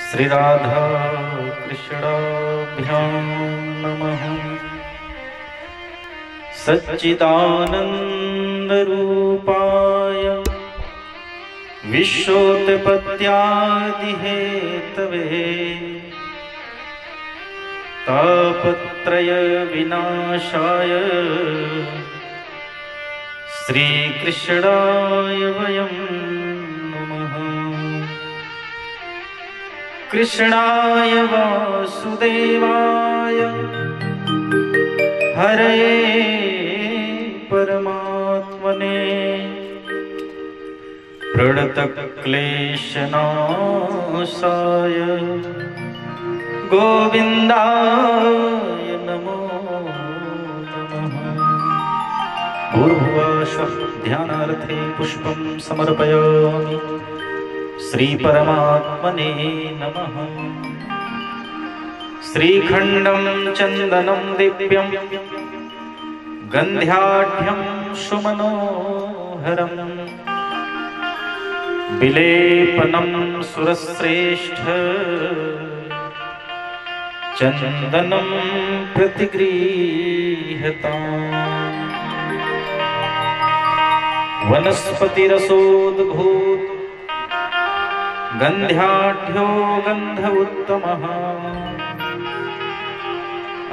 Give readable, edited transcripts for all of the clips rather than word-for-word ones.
श्री राधा कृष्णाभ्यां नमः। सच्चिदानंद रूपाय विश्वोत्पत्त्यादि हेतवे तापत्रय विनाशाय श्री कृष्णाय वयं नमः। कृष्णाय वासुदेवाय हरये परमात्मने प्रणतक्लेशनाशाय गोविन्दाय नमो नमः। पूर्वाश्वः ध्यानार्थे पुष्पं समर्पयामि। श्री परमात्मने नमः। श्रीखण्डं चन्दनं दिव्यं गन्ध्याढ्यं सुमनोहरं विलेपनं सुरश्रेष्ठ चन्दनं प्रतिगृह्यताम्। वनस्पतिरसोद्भूत गन्ध्याढ्यो गन्ध उत्तमः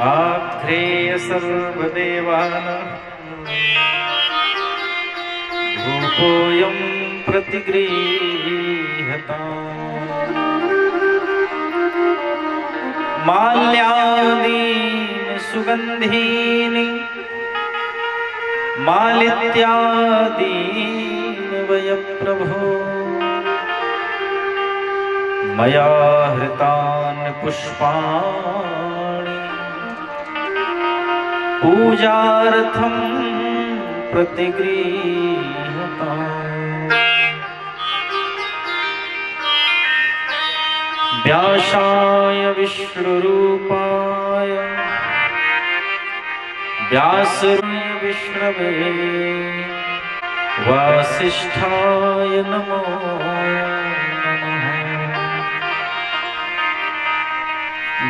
आघ्रेय सर्वदेवानां धूपोऽयं प्रतिगृह्यताम्। माल्यादीनि सुगन्धीनि मालित्यादीनि वय प्रभो मया हृतानि पुष्पाणि पूजार्थं प्रतिगृह्यताम्। व्यासाय विष्णुरूपाय व्यासाय विष्णवे वासिष्ठाय नमो नमः।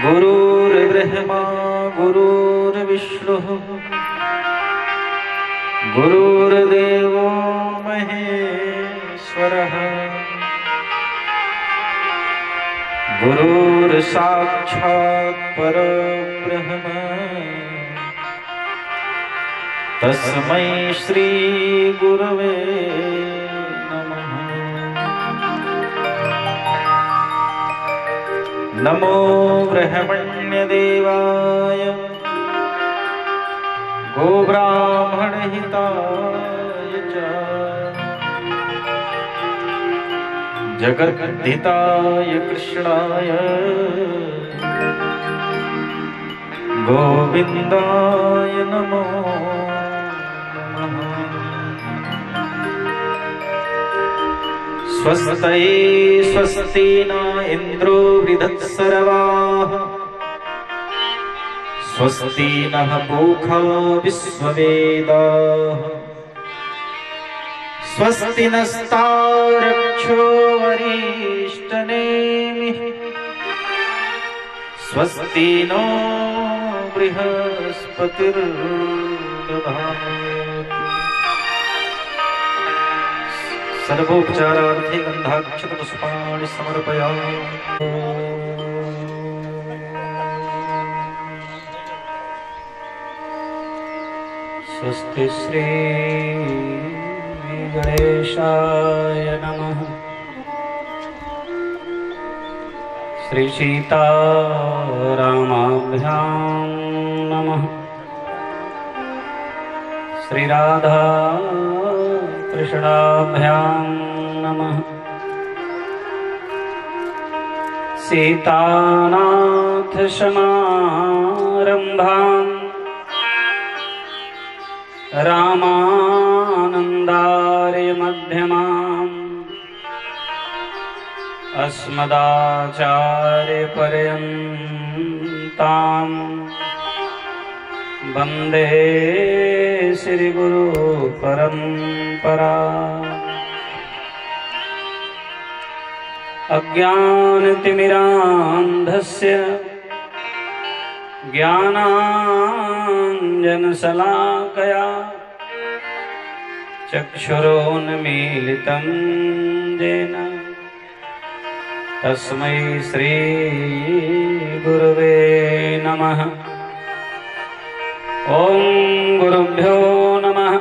गुरुर्ब्रह्मा गुरुर्विष्णुः गुरुर्देवो महेश्वरः गुरुर्साक्षात् परब्रह्म तस्मै श्री गुरवे नमः। नमो ब्रह्मण्यदेवाय गोब्राह्मणहिताय च जगद्धिताय कृष्णाय गोविन्दाय नमो नमः। स्वस्ति स्वस्ति न इन्द्रो वृधत्सर्वाः स्वस्ति नः पूषा विश्ववेदाः स्वस्ति नस्तारक्षो वरिष्ठनेमिः स्वस्ति नो बृहस्पतिर्दधातु। सर्वोपचारार्थे गन्धाक्षतपुष्पाणि समर्पयामि। स्वस्ति श्री गणेशाय नमः। श्री सीतारामाभ्यां नमः। श्री राधा कृष्णाभ्यां नमः। सीतानाथ समारम्भां रामानन्दार्य मध्यमाम् अस्मदाचार्यपर्यन्तां वन्दे श्रीगुरु परम्परा। अज्ञानतिमिरान्धस्य ज्ञानाञ्जनशलाकया चक्षुरोन्मीलितं येन तस्मै श्रीगुरवे नमः। ॐ गुरुभ्यो नमः।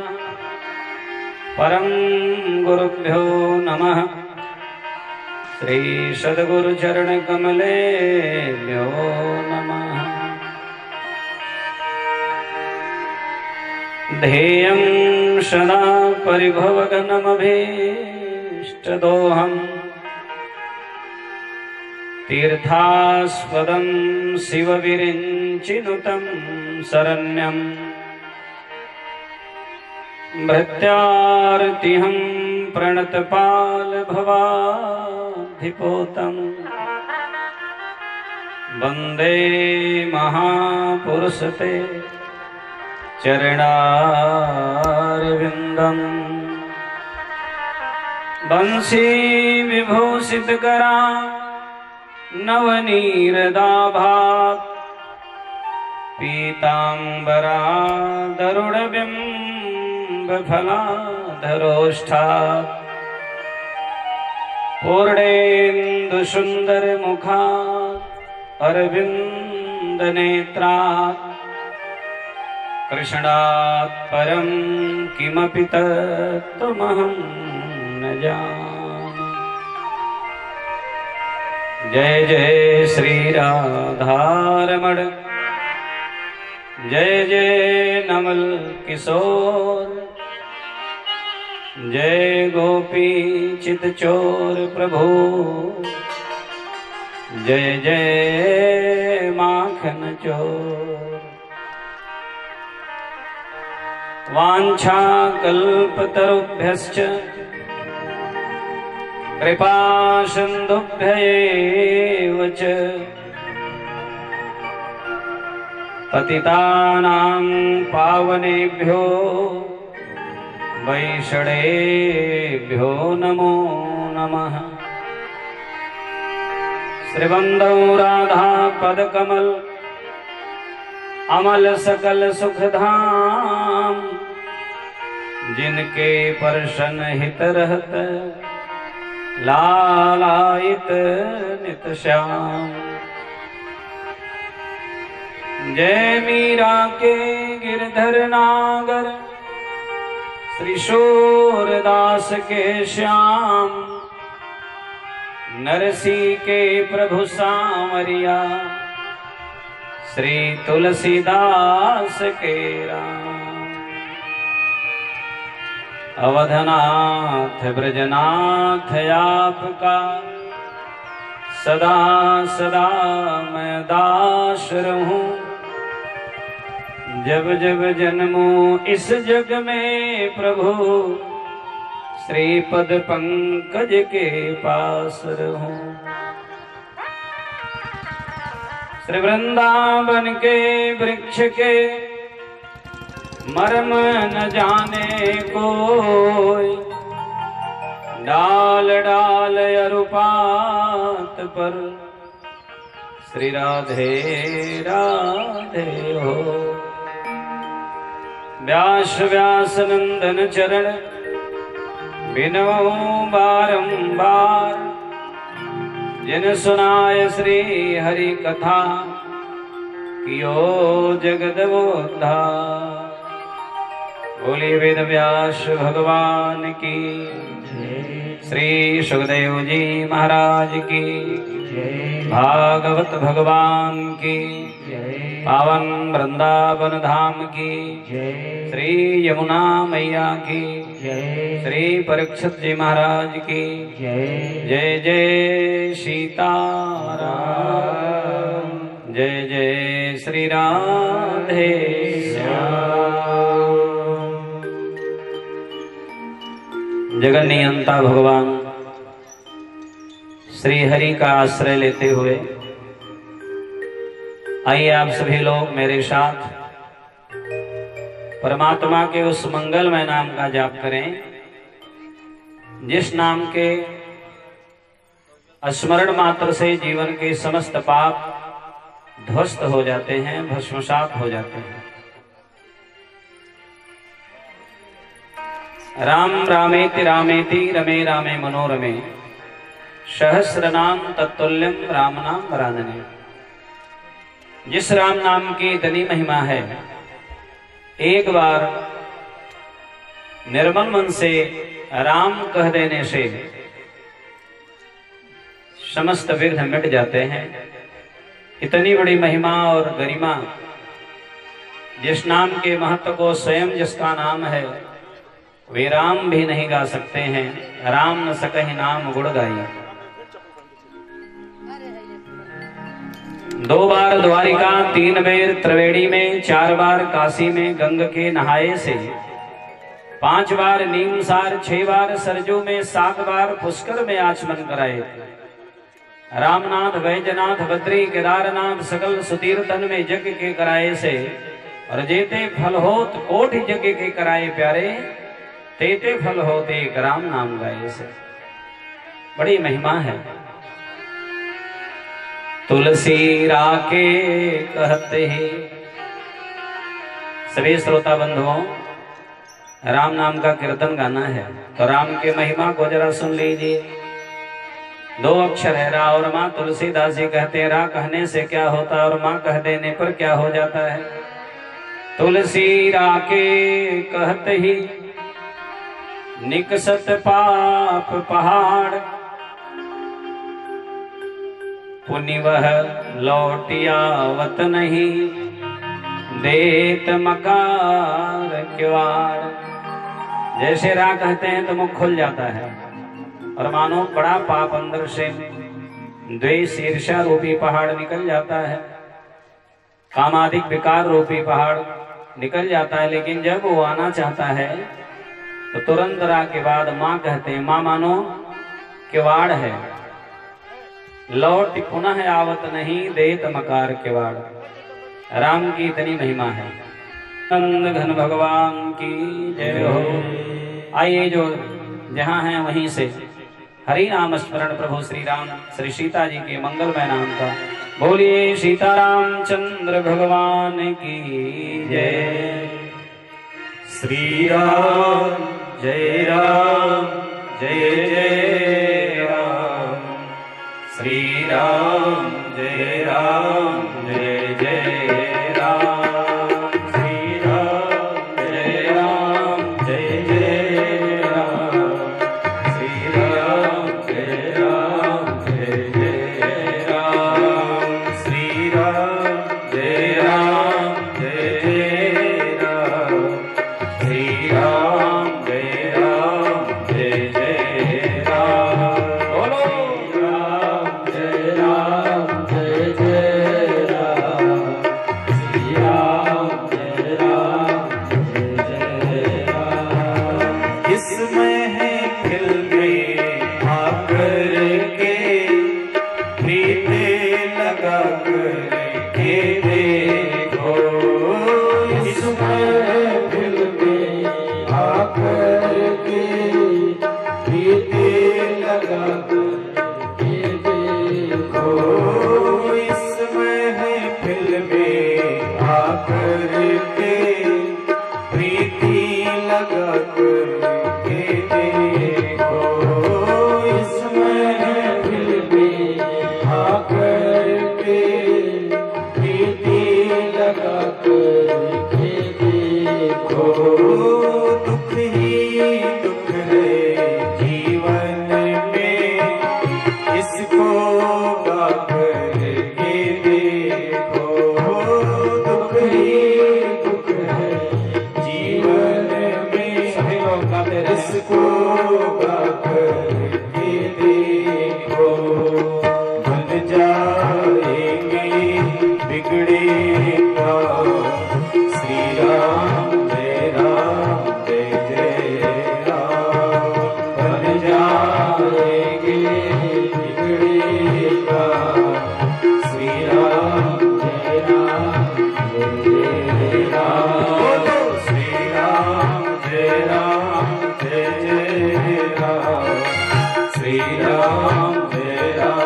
परं गुरुभ्यो नमः। श्री सद्गुरुचरणकमलेभ्यो नमः। ध्येयं सदा परिभवघनमभीष्टदोहम् तीर्थास्पदं शिवविरिञ्चिनुतं शरण्यं भृत्यार्तिहं प्रणतपालभवाधिपोतं वन्दे महापुरुषते चरणारविन्दम्। बंशी विभूषितकरा नवनीरदाभात् पीताम्बरा गरुडबिम्बफलाधरोष्ठात् पूर्णेन्दुसुन्दरमुखात् अरविन्दनेत्रात् कृष्णात् परं किमपि तत्त्वमहं न जाने। जय जय श्री राधारमण, जय जय नमल किशोर, जय गोपी चितचोर प्रभु, जय जय माखन चोर। वाञ्छाकल्पतरुभ्यश्च कृपासिन्धुभ्यैव च पतितानां पावनेभ्यो वैष्णवेभ्यो नमो नमः। श्रीवन्दौ राधा पदकमल अमल सकल सुखधाम, जिनके परशन हित रहत लालायित नित श्याम। जय मीरा के गिरधर नागर, श्री सूरदास के श्याम, नरसी के प्रभु सांवरिया, श्री तुलसीदास के राम। अवधनाथ ब्रजनाथ आपका, सदा सदा मैं दास रहूं। जब जब जन्मूं इस जग में प्रभु, श्रीपद पंकज के पास रहूं। श्री वृंदावन के वृक्ष के मर्म न जाने कोई, डाल डाल अरुपात पर श्री राधे राधे हो। व्यास व्यास नंदन चरण बिनो बारंबार, जिन सुनाय श्री हरि कथा, कियो जगद उद्धार। बोले वेद व्यास भगवान की, श्री सुखदेव जी महाराज की, भागवत भगवान की, पावन वृंदावन धाम की, श्री यमुना मैया की, श्री परीक्षित जी महाराज की, जय जय सीताराम, जय जय श्री राधे श्याम। जगन नियंता भगवान श्री हरि का आश्रय लेते हुए आइए आप सभी लोग मेरे साथ परमात्मा के उस मंगलमय नाम का जाप करें जिस नाम के स्मरण मात्र से जीवन के समस्त पाप ध्वस्त हो जाते हैं, भस्मसात हो जाते हैं। राम रामेति रामेति रमे रामे मनोरमे सहस्रनाम तत्तुल्यम राम नाम वरानने। जिस राम नाम की इतनी महिमा है, एक बार निर्मल मन से राम कह देने से समस्त विघ्न मिट जाते हैं। इतनी बड़ी महिमा और गरिमा, जिस नाम के महत्व को स्वयं जिसका नाम है वे राम भी नहीं गा सकते हैं। राम न सकहि नाम गुण गाई। 2 बार द्वारिका, 3 बेर त्रिवेणी में, 4 बार काशी में गंग के नहाए से, 5 बार नीमसार, 6 बार सरजू में, 7 बार पुष्कर में आचमन कराए। रामनाथ, वैजनाथ, बद्री, केदारनाथ सकल सुतीर्थन में यज्ञ के कराए से, और जेते फल होत कोटि यज्ञ के कराए प्यारे, तेते फल होते एक राम नाम गाए से। बड़ी महिमा है। तुलसी राके कहते ही सभी श्रोता बंधुओं, राम नाम का कीर्तन गाना है तो राम के महिमा को जरा सुन लीजिए। 2 अक्षर है रा और माँ। तुलसीदास जी कहते हैं रा कहने से क्या होता है और माँ कह देने पर क्या हो जाता है। तुलसी राके कहते ही निकसत पाप पहाड़, पुनि वह लौटियावत नहीं, देत मकार किवाड़। जैसे रा कहते हैं तो मुख खुल जाता है और मानो बड़ा पाप अंदर से द्वेष ईर्ष्या रूपी पहाड़ निकल जाता है, कामादिक विकार रूपी पहाड़ निकल जाता है। लेकिन जब वो आना चाहता है तो तुरंत रा के बाद माँ कहते हैं। माँ मानो किवाड़ है, लौट पुनः आवत नहीं, देत मकार किवाड़। राम की इतनी महिमा है। नंद घन भगवान की जय हो। आइए जो जहाँ हैं वहीं से हरि नाम स्मरण प्रभु श्री राम श्री सीता जी के मंगलमय नाम का बोलिए। सीताराम चंद्र भगवान की जय। श्री राम जय राम जय जय राम। श्री राम जय राम जय जय राम। श्री राम जय राम जय जय राम। श्री राम जय राम जय जय राम। श्री राम जय राम जय जय राम। श्री राम जय राम जय जय राम। बोलो राम जय राम जय जय राम। श्री राम जय राम जय जय राम। इसमें है खिल गए आकर के, प्रीत लगा कर के देखो। इसमें खिल गए आकर के, प्रीत लगा कर के देखो। इसमें है फिल्में आकर के, प्रीति लगा कर के देखो। इसमें है फिल्में आकर के, प्रीति लगा कर के देखो। दुख ही दुख है जीवन में, इसको गा कर के देखो। दुख ही दुख है जीवन में, सभी लोग गाते हैं। इसको गा कर के देखो। बन जाएंगे बिगड़े काम, श्री राम जय राम जय जय राम। बन जाएंगे बिगड़े काम, श्री राम जय राम जय राम। बोलो श्री राम जय राम जय जय राम। श्री राम जय राम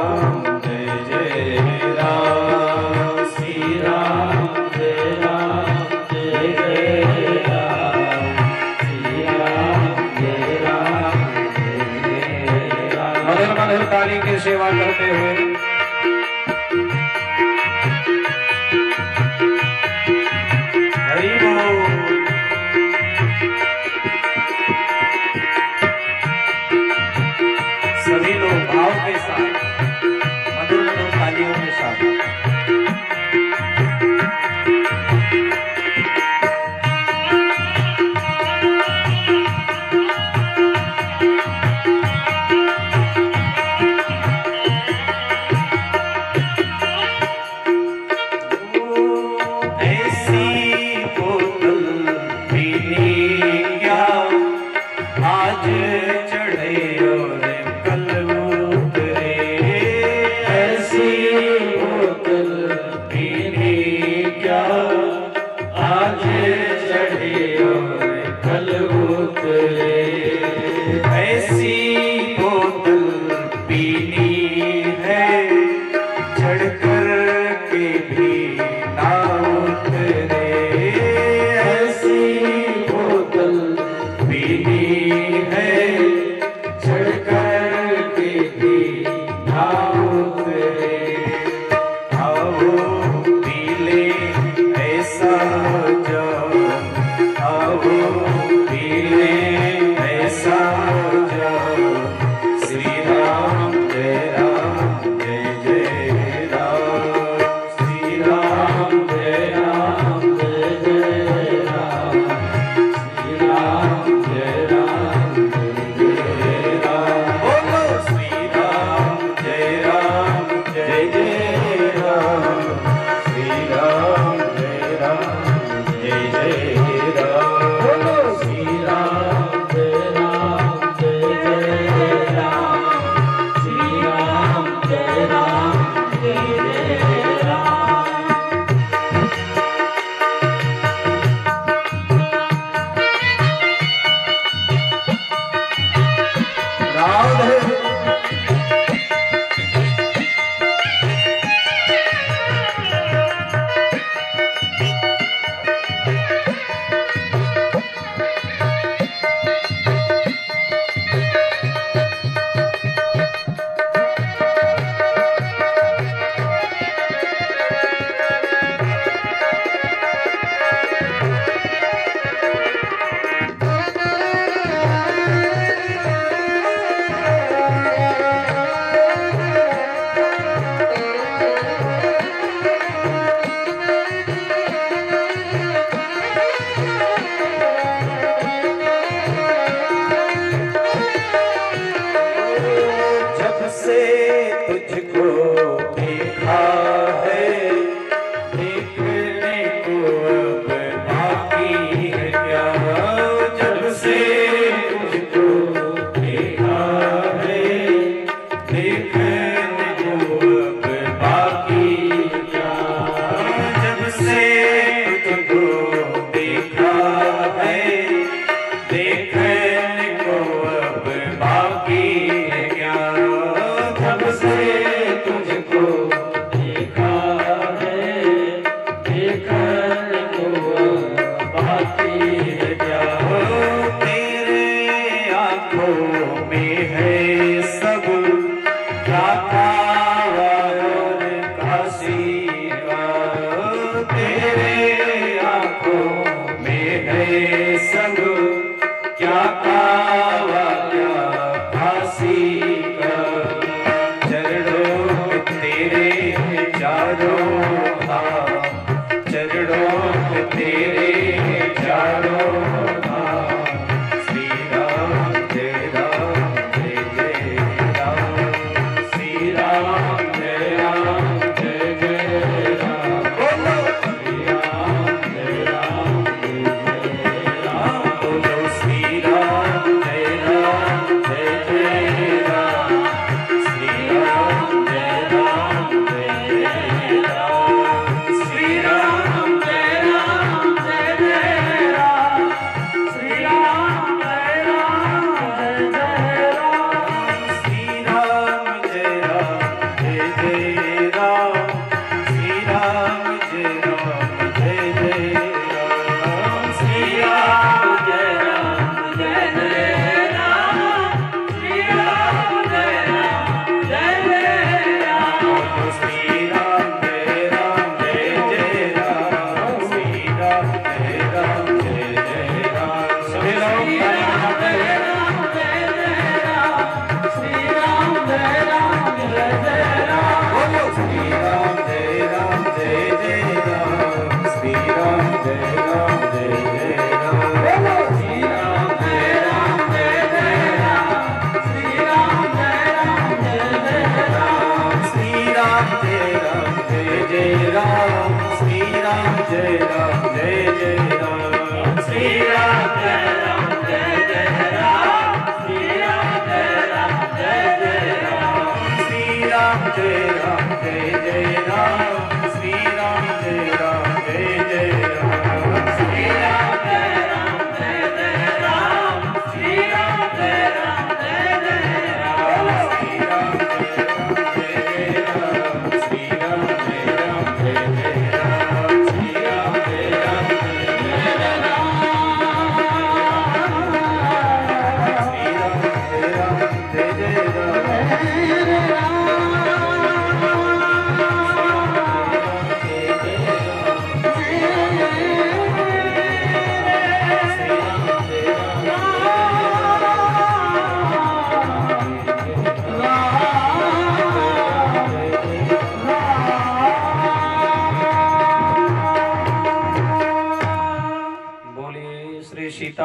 जय जय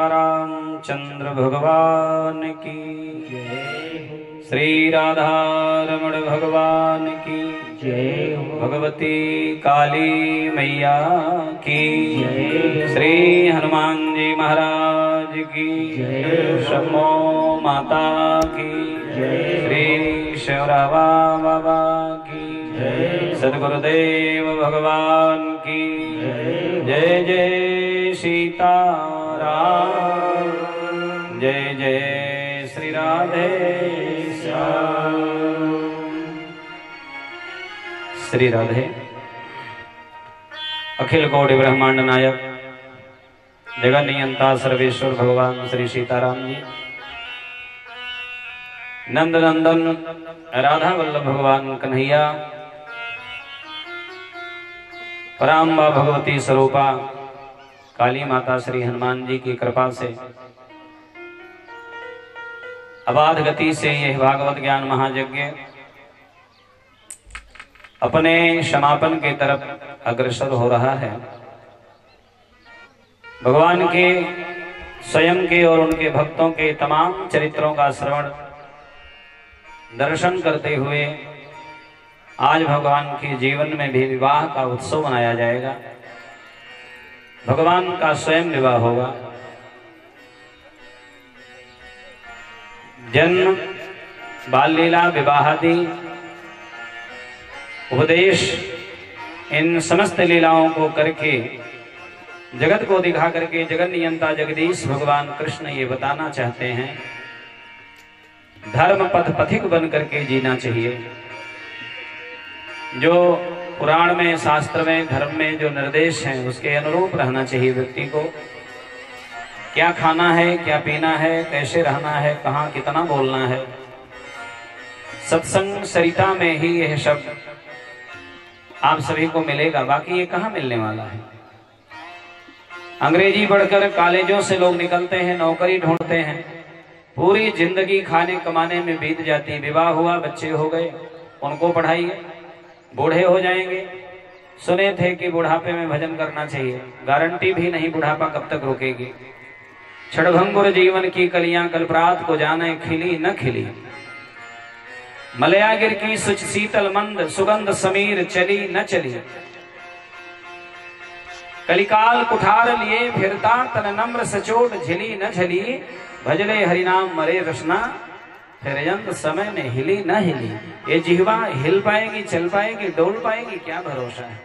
सीतारामचंद्र भगवान की जय। श्री राधारमण भगवान की जय। भगवती काली मैया की जय। श्री हनुमान जी महाराज की जय। शंभो माता की जय। श्री शिवरावा बाबा की जय। सद्गुरुदेव भगवान की जय। जय जय सीताराम, जय जय श्री राधे श्याम। श्री राधे। अखिल कोटि ब्रह्मांड नायक जगन नियंता सर्वेश्वर भगवान श्री सीताराम जी, नंद नंदन राधा वल्लभ भगवान कन्हैया, पराम्बा भगवती स्वरूपा काली माता श्री हनुमान जी की कृपा से अबाध गति से यह भागवत ज्ञान महायज्ञ अपने समापन की तरफ अग्रसर हो रहा है। भगवान के स्वयं के और उनके भक्तों के तमाम चरित्रों का श्रवण दर्शन करते हुए आज भगवान के जीवन में भी विवाह का उत्सव मनाया जाएगा। भगवान का स्वयं विवाह होगा। जन्म, बाल लीला, विवाहादि, उपदेश, इन समस्त लीलाओं को करके जगत को दिखा करके जगन नियंता जगदीश भगवान कृष्ण ये बताना चाहते हैं, धर्म पथ पथिक बन करके जीना चाहिए। जो पुराण में, शास्त्र में, धर्म में जो निर्देश हैं उसके अनुरूप रहना चाहिए व्यक्ति को। क्या खाना है, क्या पीना है, कैसे रहना है, कहाँ कितना बोलना है, सत्संग सरिता में ही यह शब्द आप सभी को मिलेगा। बाकी ये कहाँ मिलने वाला है। अंग्रेजी पढ़कर कॉलेजों से लोग निकलते हैं, नौकरी ढूंढते हैं, पूरी जिंदगी खाने कमाने में बीत जाती। विवाह हुआ, बच्चे हो गए, उनको पढ़ाइए, बूढ़े हो जाएंगे। सुने थे कि बुढ़ापे में भजन करना चाहिए, गारंटी भी नहीं बुढ़ापा कब तक रुकेगी। क्षणभंगुर जीवन की कलियां कल्परात को जाने खिली न खिली। मलयागिर की सुच शीतल मंद सुगंध समीर चली न चली। कलिकाल कुठार लिए फिरता तन नम्र सचोट झिली न झली। भजले हरिनाम मरे रसना फिर समय में हिली न हिली। ये जिह्वा हिल पाएगी, चल पाएगी, डोल पाएगी, क्या भरोसा है।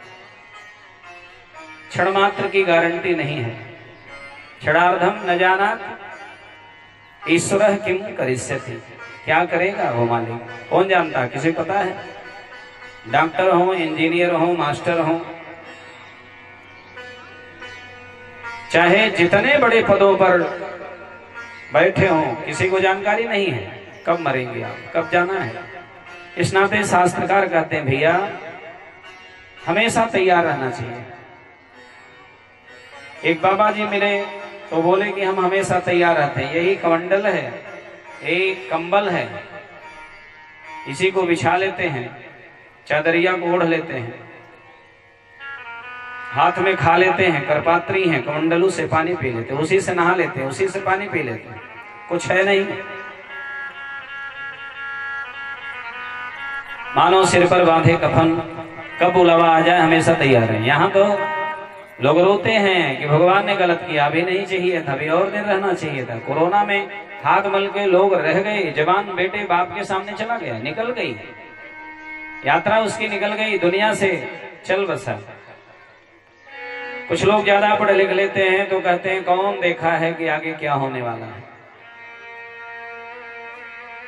क्षण मात्र की गारंटी नहीं है। क्षणार्धम न जानात ईश्वर किम करिष्यति। क्या करेगा वो मालिक, कौन जानता, किसी पता है। डॉक्टर हो, इंजीनियर हो, मास्टर हो, चाहे जितने बड़े पदों पर बैठे हो, किसी को जानकारी नहीं है कब मरेंगे आप, कब जाना है। इस नाते शास्त्रकार कहते हैं भैया हमेशा तैयार रहना चाहिए। एक बाबा जी मिले तो बोले कि हम हमेशा तैयार रहते हैं, यही कमंडल है, यही कंबल है, इसी को बिछा लेते हैं, चादरिया को ओढ़ लेते हैं, हाथ में खा लेते हैं, करपात्री हैं, कमंडलू से पानी पी लेते हैं, उसी से नहा लेते हैं, उसी से पानी पी लेते हैं, कुछ है नहीं। मानो सिर पर बांधे कफन, कब बुलावा आ जाए हमेशा तैयार है। यहाँ तो लोग रोते हैं कि भगवान ने गलत किया, अभी नहीं चाहिए था, अभी और दिन रहना चाहिए था। कोरोना में हाथ मल के लोग रह गए, जवान बेटे बाप के सामने चला गया, निकल गई यात्रा उसकी, निकल गई दुनिया से, चल बसा। कुछ लोग ज्यादा पढ़ लिख लेते हैं तो कहते हैं कौन देखा है कि आगे क्या होने वाला है।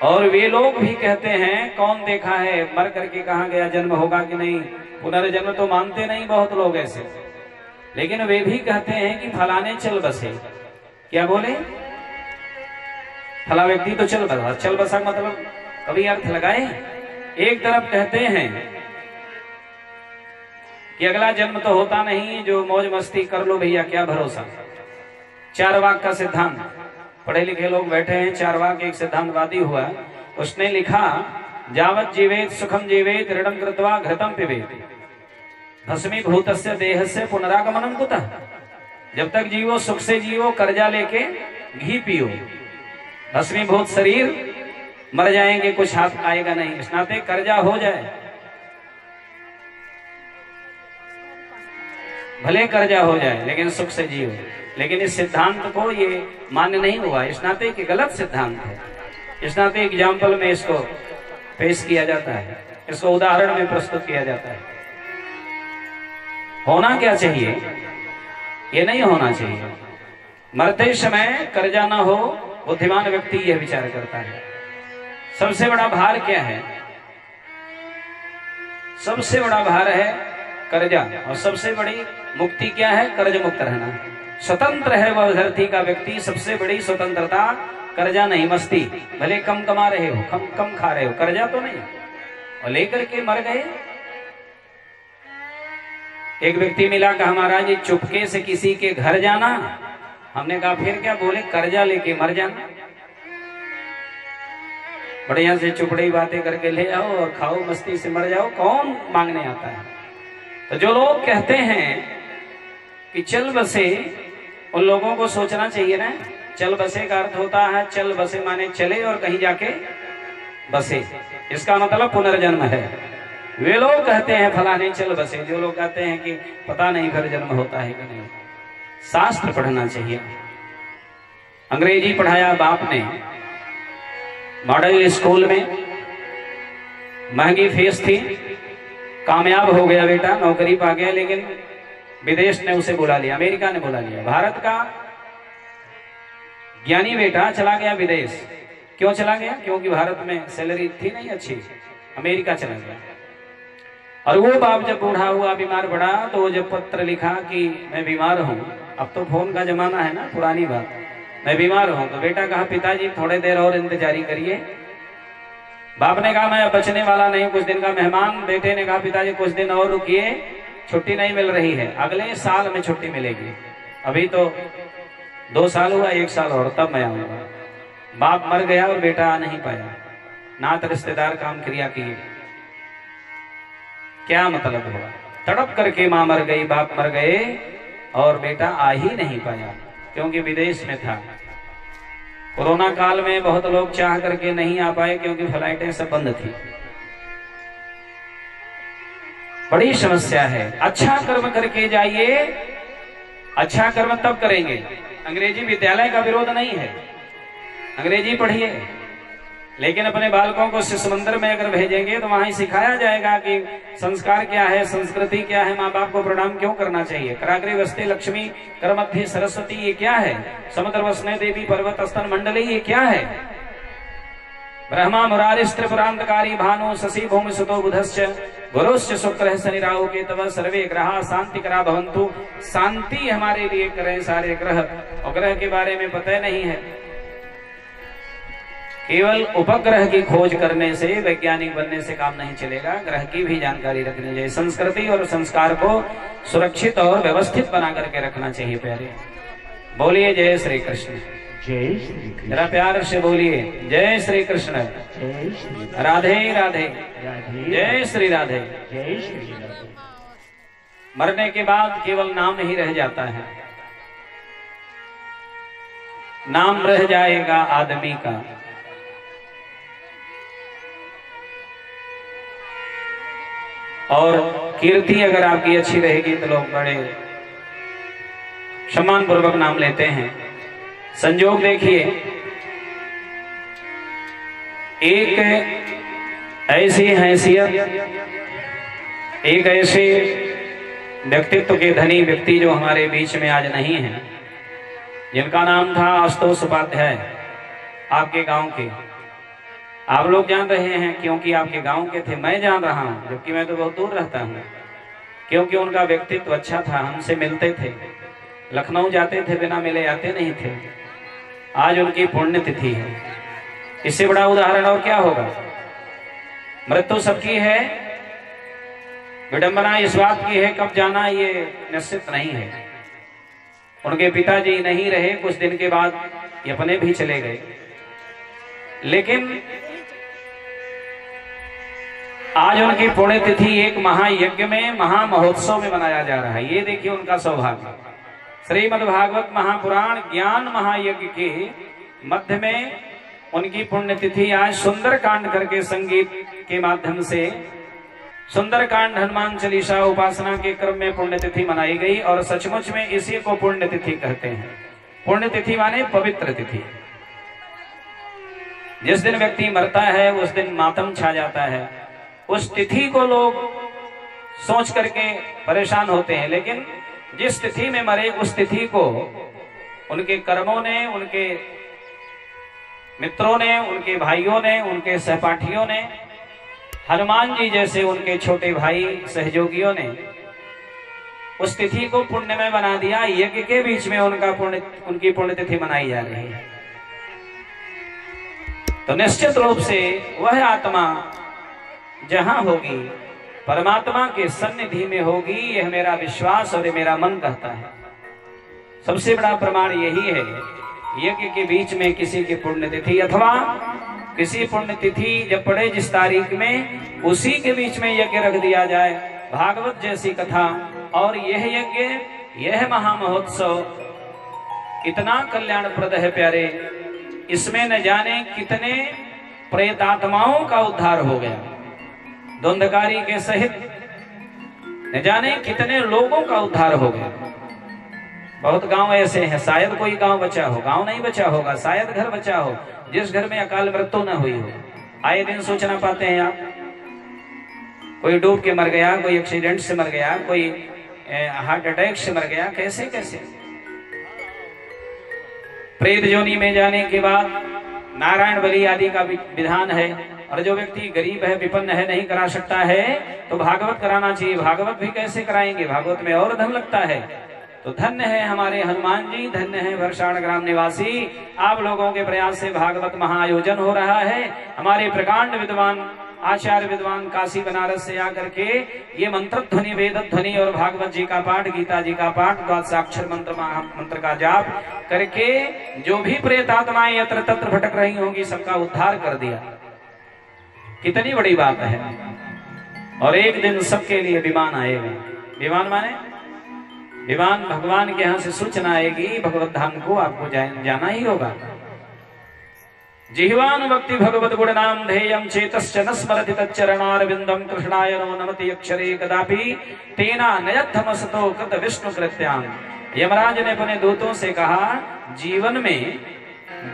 और वे लोग भी कहते हैं कौन देखा है, मर करके कहाँ गया, जन्म होगा कि नहीं, पुनर्जन्म तो मानते नहीं बहुत लोग ऐसे। लेकिन वे भी कहते हैं कि फलाने चल बसे। क्या बोले, फला व्यक्ति तो चल बसा। चल बसा मतलब कभी अर्थ लगाए। एक तरफ कहते हैं कि अगला जन्म तो होता नहीं, जो मौज मस्ती कर लो भैया, क्या भरोसा। चारवाक का सिद्धांत, पढ़े लिखे लोग बैठे हैं, चारवाक एक सिद्धांतवादी हुआ, उसने लिखा जावत जीवेत सुखम जीवेत ऋणम कृत्वा घृतम पिबेत भस्मीभूतस्य देहस्य पुनरागमनम कुतः। जब तक जीवो सुख से जीवो, कर्जा लेके घी पियो, भस्मीभूत शरीर मर जाएंगे, कुछ हाथ आएगा नहीं। इस नाते कर्जा हो जाए, भले कर्जा हो जाए लेकिन सुख से जियो। लेकिन इस सिद्धांत को ये मान्य नहीं हुआ, इस नाते कि गलत सिद्धांत है। इस नाते एग्जाम्पल में इसको पेश किया जाता है, इसको उदाहरण में प्रस्तुत किया जाता है। होना क्या चाहिए, ये नहीं होना चाहिए। मरते समय कर्जा ना हो, बुद्धिमान व्यक्ति यह विचार करता है। सबसे बड़ा भार क्या है? सबसे बड़ा भार है कर्जा, और सबसे बड़ी मुक्ति क्या है? कर्ज मुक्त रहना। स्वतंत्र है वह धरती का व्यक्ति, सबसे बड़ी स्वतंत्रता कर्जा नहीं, मस्ती। भले कम कमा रहे हो, कम खा रहे हो, कर्जा तो नहीं, और लेकर के मर गए। एक व्यक्ति मिला, कहा महाराज जी चुपके से किसी के घर जाना। हमने कहा फिर क्या? बोले कर्जा लेके मर जाना। बढ़िया से चुपड़ी बातें करके ले आओ और खाओ, मस्ती से मर जाओ, कौन मांगने आता है? तो जो लोग कहते हैं कि चल बसे, उन लोगों को सोचना चाहिए ना। चल बसे का अर्थ होता है, चल बसे माने चले और कहीं जाके बसे, इसका मतलब पुनर्जन्म है। वे लोग कहते हैं फलाने चल बसे, जो लोग कहते हैं कि पता नहीं फिर जन्म होता है कि नहीं। शास्त्र पढ़ना चाहिए। अंग्रेजी पढ़ाया बाप ने, मॉडल स्कूल में, महंगी फीस थी, कामयाब हो गया बेटा, नौकरी पा गया, लेकिन विदेश ने उसे बुला लिया, अमेरिका ने बुला लिया। भारत का ज्ञानी बेटा चला गया विदेश। क्यों चला गया? क्योंकि भारत में सैलरी थी नहीं अच्छी, अमेरिका चला गया। और वो बाप जब बूढ़ा हुआ, बीमार पड़ा, तो वो जब पत्र लिखा कि मैं बीमार हूं, अब तो फोन का जमाना है ना, पुरानी बात, मैं बीमार हूं, तो बेटा कहा पिताजी थोड़े देर और इंतजारी करिए। बाप ने कहा मैं बचने वाला नहीं, कुछ दिन का मेहमान। बेटे ने कहा पिताजी कुछ दिन और रुकिए, छुट्टी नहीं मिल रही है, अगले साल में छुट्टी मिलेगी। अभी तो 2 साल हुआ, 1 साल और तब मैं आऊंगा। बाप मर गया और बेटा आ नहीं पाया। नात रिश्तेदार काम क्रिया किए, क्या मतलब हुआ? तड़प करके मां मर गई, बाप मर गए, और बेटा आ ही नहीं पाया क्योंकि विदेश में था। कोरोना काल में बहुत लोग चाह करके नहीं आ पाए क्योंकि फ्लाइटें सब बंद थी। बड़ी समस्या है। अच्छा कर्म करके जाइए, अच्छा कर्म तब करेंगे। अंग्रेजी विद्यालय का विरोध नहीं है, अंग्रेजी पढ़िए, लेकिन अपने बालकों को शिशु मंदिर में अगर भेजेंगे तो वहां सिखाया जाएगा कि संस्कार क्या है, संस्कृति क्या है, माँ बाप को प्रणाम क्यों करना चाहिए। कराग्रे वस्ते लक्ष्मी, करमध्य सरस्वती, ये क्या है? समुद्र वसने देवी, पर्वत स्तन मंडली, ये क्या है? ब्रह्मा मुरारिस्त्र पुरांतकारी, भानु शशि भूमि सुतो बुधश्च, गुरुश्च शुक्र शनि राहु केतव, सर्वे ग्रहा शांति करा भवंतु। शांति हमारे लिए करें सारे ग्रह, और ग्रह के बारे में पता नहीं है। केवल उपग्रह की खोज करने से, वैज्ञानिक बनने से काम नहीं चलेगा, ग्रह की भी जानकारी रखनी चाहिए। संस्कृति और संस्कार को सुरक्षित और व्यवस्थित बना करके रखना चाहिए। प्यारे बोलिए जय श्री कृष्ण। जय श्री कृष्ण। जरा प्यार से बोलिए जय श्री कृष्ण। जय श्री राधे राधे, राधे, जय श्री राधे। जय श्री राधे। मरने के बाद केवल नाम ही रह जाता है, नाम रह जाएगा आदमी का। और कीर्ति अगर आपकी अच्छी रहेगी तो लोग बड़े सम्मान पूर्वक नाम लेते हैं। संजोग देखिए, एक ऐसी हैसियत, एक ऐसे व्यक्तित्व के धनी व्यक्ति जो हमारे बीच में आज नहीं है, जिनका नाम था आशुतोष उपाध्याय, आपके गांव के। आप लोग जान रहे हैं क्योंकि आपके गांव के थे, मैं जान रहा हूं जबकि मैं तो बहुत दूर रहता हूं। क्योंकि उनका व्यक्तित्व अच्छा था, हमसे मिलते थे, लखनऊ जाते थे, बिना मिले आते नहीं थे। आज उनकी पुण्यतिथि है, इससे बड़ा उदाहरण और क्या होगा। मृत्यु सबकी है, विडंबना इस बात की है कब जाना ये निश्चित नहीं है। उनके पिताजी नहीं रहे, कुछ दिन के बाद ये अपने भी चले गए, लेकिन आज उनकी पुण्यतिथि एक महायज्ञ में, महामहोत्सव में मनाया जा रहा है। ये देखिए उनका सौभाग्य। श्रीमद्भागवत महापुराण ज्ञान महायज्ञ के मध्य में उनकी पुण्यतिथि आज सुंदर कांड करके संगीत के माध्यम से सुंदर कांड हनुमान चालीसा उपासना के क्रम में पुण्यतिथि मनाई गई। और सचमुच में इसी को पुण्यतिथि कहते हैं। पुण्यतिथि माने पवित्र तिथि। जिस दिन व्यक्ति मरता है उस दिन मातम छा जाता है। उस तिथि को लोग सोच करके परेशान होते हैं, लेकिन जिस तिथि में मरे उस तिथि को उनके कर्मों ने, उनके मित्रों ने, उनके भाइयों ने, उनके सहपाठियों ने, हनुमान जी जैसे उनके छोटे भाई सहयोगियों ने उस तिथि को पुण्यमय बना दिया। यज्ञ के बीच में उनकी पुण्यतिथि मनाई जा रही है। तो निश्चित रूप से वह आत्मा जहां होगी परमात्मा के सन्निधि में होगी, यह मेरा विश्वास और मेरा मन कहता है। सबसे बड़ा प्रमाण यही है। यज्ञ के बीच में किसी की पुण्यतिथि अथवा किसी पुण्यतिथि जब पड़े जिस तारीख में, उसी के बीच में यज्ञ रख दिया जाए। भागवत जैसी कथा और यह यज्ञ, यह महामहोत्सव इतना कल्याणप्रद है प्यारे। इसमें न जाने कितने प्रेतात्माओं का उद्धार हो गया, धुंधकारी के सहित न जाने कितने लोगों का उद्धार हो गया। बहुत गांव ऐसे हैं, शायद कोई गांव बचा हो, गांव नहीं बचा होगा, शायद घर बचा हो जिस घर में अकाल मृत्यु न हुई हो। आए दिन सोचना पाते हैं आप, कोई डूब के मर गया, कोई एक्सीडेंट से मर गया, कोई हार्ट अटैक से मर गया, कैसे कैसे। प्रेत योनि में जाने के बाद नारायण बलि आदि का विधान है। और जो व्यक्ति गरीब है, विपन्न है, नहीं करा सकता है तो भागवत कराना चाहिए। भागवत भी कैसे कराएंगे, भागवत में और धन लगता है। तो धन्य है हमारे हनुमान जी, धन्य है वर्षाण ग्राम निवासी। आप लोगों के प्रयास से भागवत महाआयोजन हो रहा है। हमारे प्रकांड विद्वान आचार्य विद्वान काशी बनारस से आकर के ये मंत्र ध्वनि, वेद ध्वनि और भागवत जी का पाठ, गीता जी का पाठ, द्वादशाक्षर मंत्र का जाप करके जो भी प्रेतात्माएं यत्र तत्र भटक रही होंगी सबका उद्धार कर दिया। कितनी बड़ी बात है। और एक दिन सबके लिए विमान आएगा। विमान माने विमान, भगवान के यहाँ से सूचना आएगी, भगवत धाम को आपको जाना ही होगा। जिह्वानुभक्ति भगवत गुण नाम ध्येयं चेतश्च न स्मरति तच्चरणारविंदं कृष्णाय नो नमति अक्षरे कदापि तेना नयद्धमसतो कृत विष्णु कृत्यां। यमराज ने अपने दूतों से कहा, जीवन में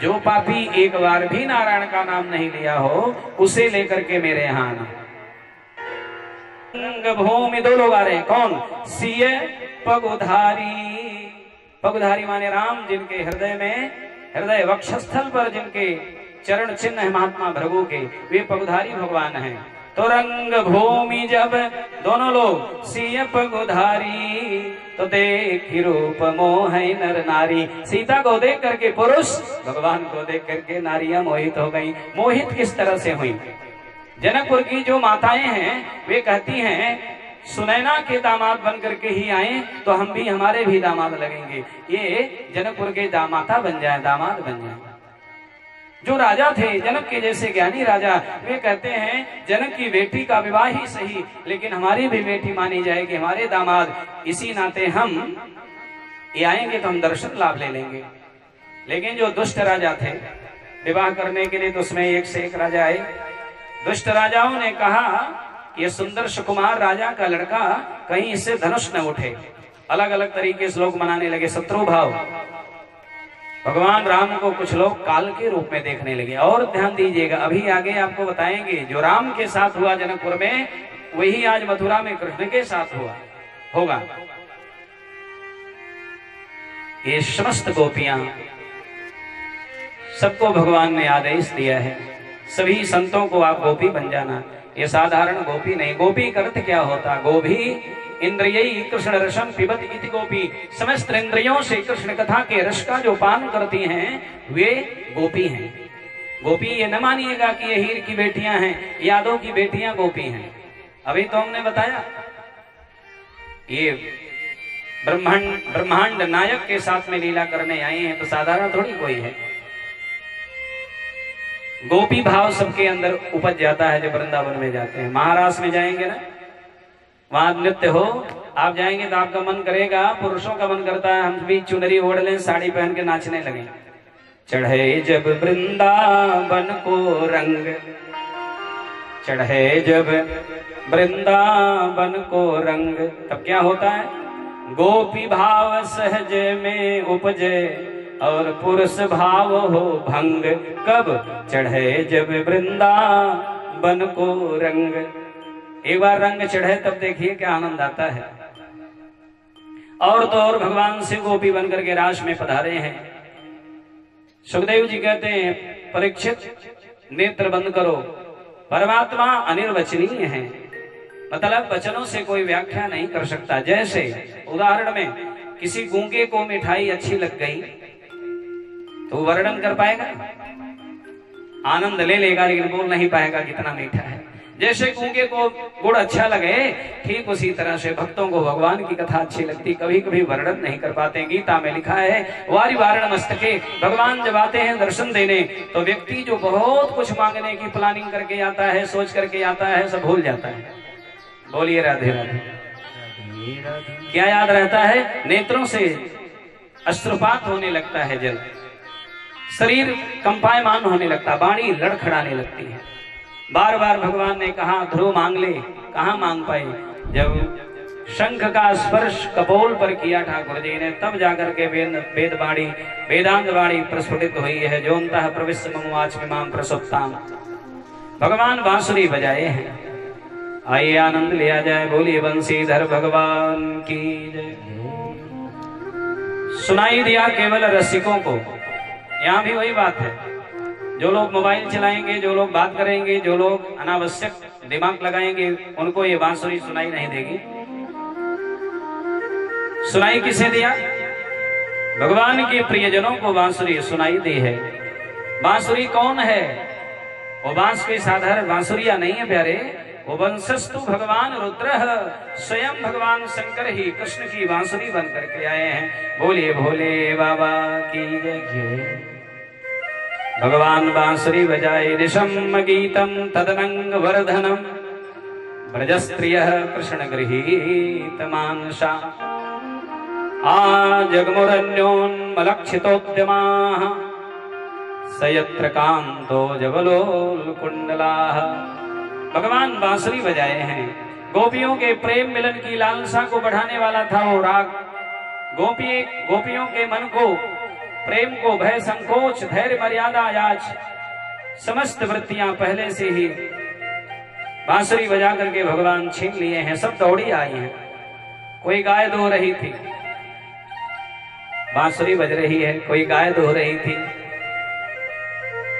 जो पापी एक बार भी नारायण का नाम नहीं लिया हो उसे लेकर के मेरे यहाँ आना। भूमि दो लोग आ रहे हैं, कौन? सीए पगुधारी। पगुधारी माने राम, जिनके हृदय में, हृदय वक्षस्थल पर जिनके चरण चिन्ह है महात्मा भृगु के, वे पगुधारी भगवान हैं। तो रंग भूमि जब दोनों लोग सीय पगुधारी, तो देखी रूप मोह नर नारी। सीता को देख करके पुरुष, भगवान को देख करके नारियां मोहित हो गई। मोहित किस तरह से हुई? जनकपुर की जो माताएं हैं वे कहती हैं सुनैना के दामाद बन करके ही आए तो हम भी, हमारे भी दामाद लगेंगे। ये जनकपुर के दामाता बन जाए, दामाद बन जाए। जो राजा थे जनक के जैसे ज्ञानी राजा, वे कहते हैं जनक की बेटी का विवाह ही सही, लेकिन हमारी भी बेटी मानी जाएगी, हमारे दामाद। इसी नाते हम ये आएंगे तो हम दर्शन लाभ ले लेंगे। लेकिन जो दुष्ट राजा थे विवाह करने के लिए, तो उसमें एक से एक राजा आए। दुष्ट राजाओं ने कहा ये सुंदर सुकुमार राजा का लड़का कहीं इससे धनुष न उठे। अलग अलग तरीके से लोग मनाने लगे, शत्रु भाव। भगवान राम को कुछ लोग काल के रूप में देखने लगे। और ध्यान दीजिएगा, अभी आगे आपको बताएंगे, जो राम के साथ हुआ जनकपुर में, वही आज मथुरा में कृष्ण के साथ हुआ होगा। ये समस्त गोपियां, सबको भगवान ने आदेश दिया है, सभी संतों को आप गोपी बन जाना। ये साधारण गोपी नहीं। गोपी का अर्थ क्या होता? गोभी इंद्रियई कृष्ण रसम पिबत इति गोपी। समस्त इंद्रियों से कृष्ण कथा के रस का जो पान करती हैं वे गोपी हैं। गोपी ये न मानिएगा कि ये हीर की बेटियां हैं, यादव की बेटियां गोपी हैं। अभी तो हमने बताया ये ब्रह्मांड नायक के साथ में लीला करने आए हैं, तो साधारण थोड़ी कोई है। गोपी भाव सबके अंदर उपज जाता है जब वृंदावन में जाते हैं। महाराष्ट्र में जाएंगे ना, वहां नृत्य हो आप जाएंगे तो आपका मन करेगा, पुरुषों का मन करता है हम भी चुनरी ओढ़ लें, साड़ी पहन के नाचने लगे। चढ़े जब वृंदावन को रंग, चढ़े जब वृंदावन को रंग, तब क्या होता है? गोपी भाव सहज में उपजे और पुरुष भाव हो भंग। कब? चढ़े जब वृंदावन को रंग। एक बार रंग चढ़े तब देखिए क्या आनंद आता है। और तो और भगवान से गोपी बनकर के रास में पधारे हैं। सुखदेव जी कहते हैं, परीक्षित नेत्र बंद करो, परमात्मा अनिर्वचनीय है, मतलब वचनों से कोई व्याख्या नहीं कर सकता। जैसे उदाहरण में किसी गूंगे को मिठाई अच्छी लग गई तो वर्णन कर पाएगा? आनंद ले लेगा लेकिन बोल नहीं पाएगा कितना मीठा है। जैसे गूंगे को गुड़ अच्छा लगे, ठीक उसी तरह से भक्तों को भगवान की कथा अच्छी लगती, कभी कभी वर्णन नहीं कर पाते। गीता में लिखा है, वारी वारण मस्तके, भगवान जब आते हैं दर्शन देने तो व्यक्ति जो बहुत कुछ मांगने की प्लानिंग करके आता है, सोच करके आता है, सब भूल जाता है। बोलिए राधे राधे। क्या याद रहता है? नेत्रों से अश्रुपात होने लगता है जल, शरीर कंपायमान होने लगता, वाणी लड़खड़ाने लगती है। बार बार भगवान ने कहा ध्रुव मांग ले, कहां मांग पाए? जब शंख का स्पर्श कपोल पर किया ठाकुर जी ने, तब जाकर के वेदवाणी वेदांत वाणी प्रस्फुटित हुई है। जो अंतः प्रविश्य ममुवाच मां प्रसुप्ताम। भगवान बांसुरी बजाए हैं, आइए आनंद लिया जाए। बोलिए बंसीधर भगवान की जय। सुनाई दिया केवल रसिकों को। यहां भी वही बात है, जो लोग मोबाइल चलाएंगे, जो लोग बात करेंगे, जो लोग अनावश्यक दिमाग लगाएंगे, उनको ये बांसुरी सुनाई नहीं देगी। सुनाई किसे दिया? भगवान के प्रियजनों को बांसुरी सुनाई दी है। बांसुरी कौन है? वो बांस कोई साधारण बांसुरिया नहीं है प्यारे, वो वंशस्तु भगवान रुद्र, स्वयं भगवान शंकर ही कृष्ण की बांसुरी बन करके आए हैं। बोलिए भोले बाबा की जय। भगवान बांसुरी बजाए निशम गीतम तदनंग वर्धनम, ब्रजस्त्रिय कृष्ण गृहीत मानसा, जगमुरन्योन्मलक्षितोद्यमाः, सयत्र कांतो जबलोल कुंडलाः। भगवान बांसुरी बजाए हैं। गोपियों के प्रेम मिलन की लालसा को बढ़ाने वाला था वो राग। गोपियों के मन को, प्रेम को, भय संकोच धैर्य मर्यादा याच समस्त वृत्तियां पहले से ही बांसुरी बजा करके भगवान छीन लिए हैं। सब दौड़ी आई हैं। कोई गाय दो रही थी, बांसुरी बज रही है। कोई गाय दो रही थी,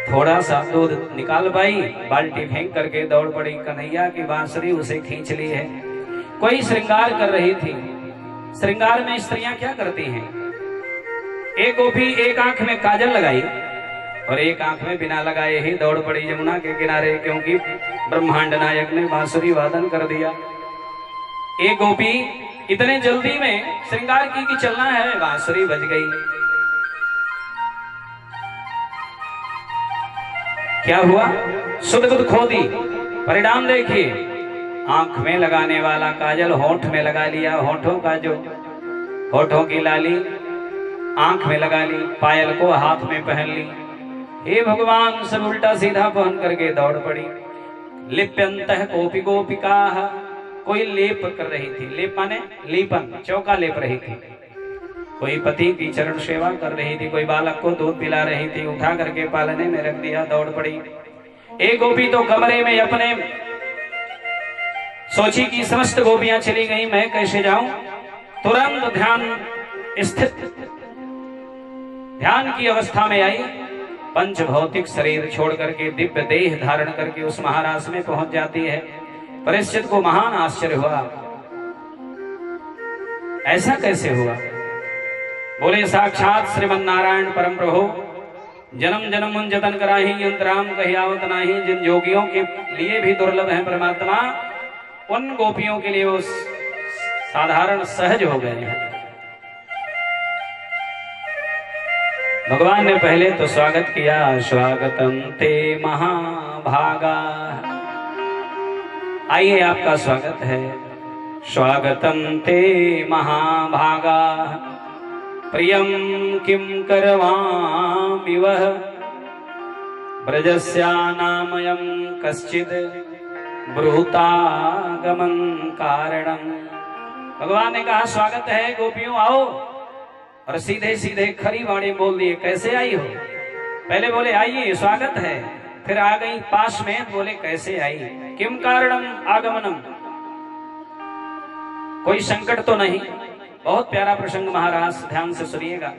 थोड़ा सा दूध निकाल पाई, बाल्टी फेंक करके दौड़ पड़ी कन्हैया की बांसुरी, उसे खींच ली है। कोई श्रृंगार कर रही थी। श्रृंगार में स्त्रियां क्या करती हैं? एक गोपी एक आंख में काजल लगाई और एक आंख में बिना लगाए ही दौड़ पड़ी यमुना के किनारे, क्योंकि ब्रह्मांड नायक ने बांसुरी वादन कर दिया। एक गोपी इतने जल्दी में श्रृंगार की कि चलना है, बांसुरी बज गई। क्या हुआ? सुध बुध खो दी। परिणाम देखिए, आंख में लगाने वाला काजल होंठ में लगा लिया, होंठों का जो होंठों की लाली आंख में लगा ली, पायल को हाथ में पहन ली। हे भगवान, सब उल्टा सीधा पहन करके दौड़ पड़ी। लिप्यंतः कोपी गोपिका, कोई लेप कर रही थी। लेप माने लीपन, चौका लेप रही थी। कोई पति की चरण सेवा कर रही थी, कोई बालक को दूध पिला रही थी, उठा करके पालने में रख दिया, दौड़ पड़ी। एक गोपी तो कमरे में अपने सोची कि समस्त गोपियां चली गई, मैं कैसे जाऊं? तुरंत ध्यान की अवस्था में आई। पंच भौतिक शरीर छोड़ करके दिव्य देह धारण करके उस महाराज में पहुंच जाती है। परीक्षित को महान आश्चर्य हुआ, ऐसा कैसे हुआ? बोले साक्षात श्रीमन नारायण परम प्रभु, जन्म जन्म मुन जतन कराही, अंतराम कहियावत नाही। जिन योगियों के लिए भी दुर्लभ है परमात्मा, उन गोपियों के लिए वो साधारण सहज हो गए हैं। भगवान ने पहले तो स्वागत किया, स्वागतम ते महाभागा। आइए, आपका स्वागत है। स्वागतं ते महाभागा प्रियं किं करवामि वः ब्रजस्यानामयं कश्चित् ब्रूतागमन कारणम। भगवान ने कहा स्वागत है गोपियों आओ, और सीधे सीधे खरी वाणी बोल दिए कैसे आई हो। पहले बोले आइए स्वागत है, फिर आ गई पास में, बोले कैसे आई, किम कारणम आगमनम, कोई संकट तो नहीं। बहुत प्यारा प्रसंग महाराज, ध्यान से सुनिएगा।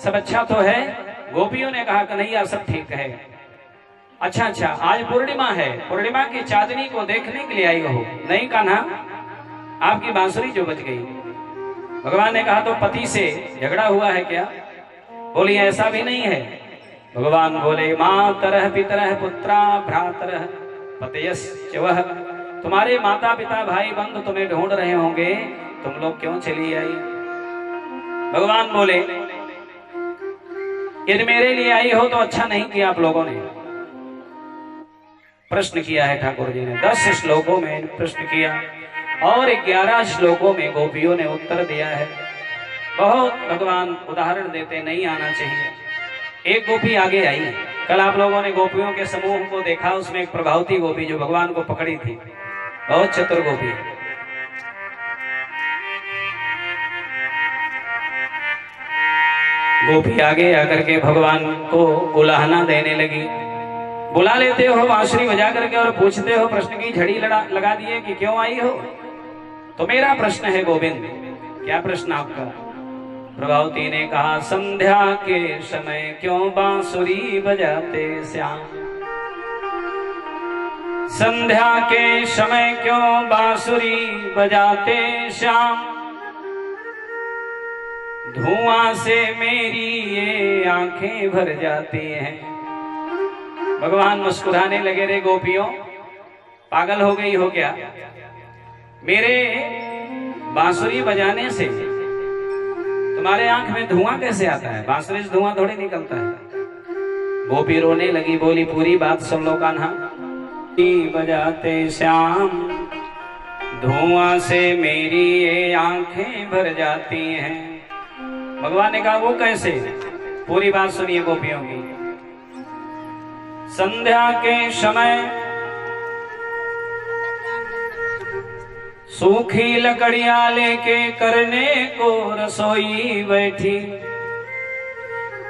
सब अच्छा तो है। गोपियों ने कहा कन्हैया सब ठीक है। अच्छा अच्छा, आज पूर्णिमा है, पूर्णिमा की चांदनी को देखने के लिए आई हो। नहीं कान्हा, आपकी बांसुरी जो बज गई। भगवान ने कहा तो पति से झगड़ा हुआ है क्या? बोली ऐसा भी नहीं है। भगवान बोले मातरः पितरः पुत्रा भ्रातरः पतयश्च वः, तुम्हारे माता पिता भाई बंधु तुम्हें ढूंढ रहे होंगे, तुम लोग क्यों चली आई? भगवान बोले यदि मेरे लिए आई हो तो अच्छा नहीं किया आप लोगों ने। प्रश्न किया है ठाकुर जी ने, 10 श्लोकों में प्रश्न किया और 11 श्लोकों में गोपियों ने उत्तर दिया है। बहुत भगवान उदाहरण देते, नहीं आना चाहिए। एक गोपी आगे आई। कल आप लोगों ने गोपियों के समूह को देखा, उसमें एक प्रभावती गोपी जो भगवान को पकड़ी थी, बहुत चतुर गोपी। गोपी आगे आकर के भगवान को उलाहना देने लगी। बुला लेते हो बांसुरी बजा करके और पूछते हो, प्रश्न की झड़ी लगा दिए कि क्यों आई हो। तो मेरा प्रश्न है गोविंद। क्या प्रश्न आपका? प्रभावती ने कहा संध्या के समय क्यों बांसुरी बजाते श्याम, संध्या के समय क्यों बांसुरी बजाते श्याम, धुआं से मेरी ये आंखें भर जाती हैं। भगवान मुस्कुराने लगे, रे गोपियों पागल हो गई हो क्या? मेरे बांसुरी बजाने से तुम्हारे आंख में धुआं कैसे आता है? बांसुरी से धुआं थोड़ी निकलता है। गोपी रोने लगी, बोली पूरी बात सुन लो कान्हा। बजाते श्याम धुआं से मेरी ये आंखें भर जाती हैं। भगवान ने कहा वो कैसे? पूरी बात सुनिए गोपियों की। संध्या के समय सूखी लकड़ियां लेके करने को रसोई बैठी,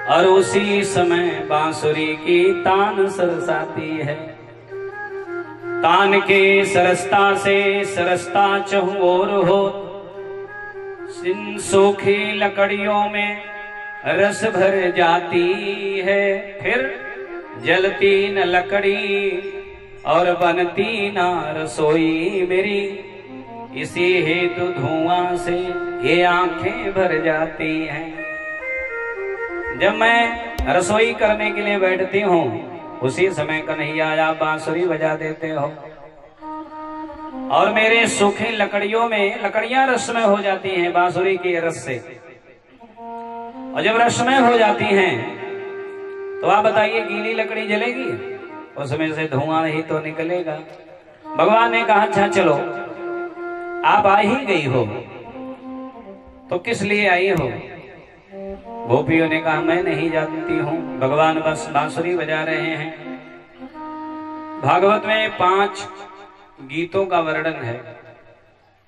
और उसी समय बांसुरी की तान सरसाती है। तान के सरसता से सरसता चहुं ओर हो, इन सूखी लकड़ियों में रस भर जाती है। फिर जलती न लकड़ी और बनती ना रसोई मेरी, इसी हेतु धुआं से ये आंखें भर जाती हैं। जब मैं रसोई करने के लिए बैठती हूँ, उसी समय कन्हैया आप बांसुरी बजा देते हो, और मेरे सूखी लकड़ियों में लकड़ियां रसमय हो जाती हैं बांसुरी के रस से। और जब रसमय हो जाती हैं तो आप बताइए गीली लकड़ी जलेगी? उसमें से धुआं ही तो निकलेगा। भगवान ने कहा अच्छा चलो, आप आ ही गई हो तो किस लिए आई हो? गोपियों ने कहा मैं नहीं जानती हूं, भगवान बस बांसुरी बजा रहे हैं। भागवत में 5 गीतों का वर्णन है।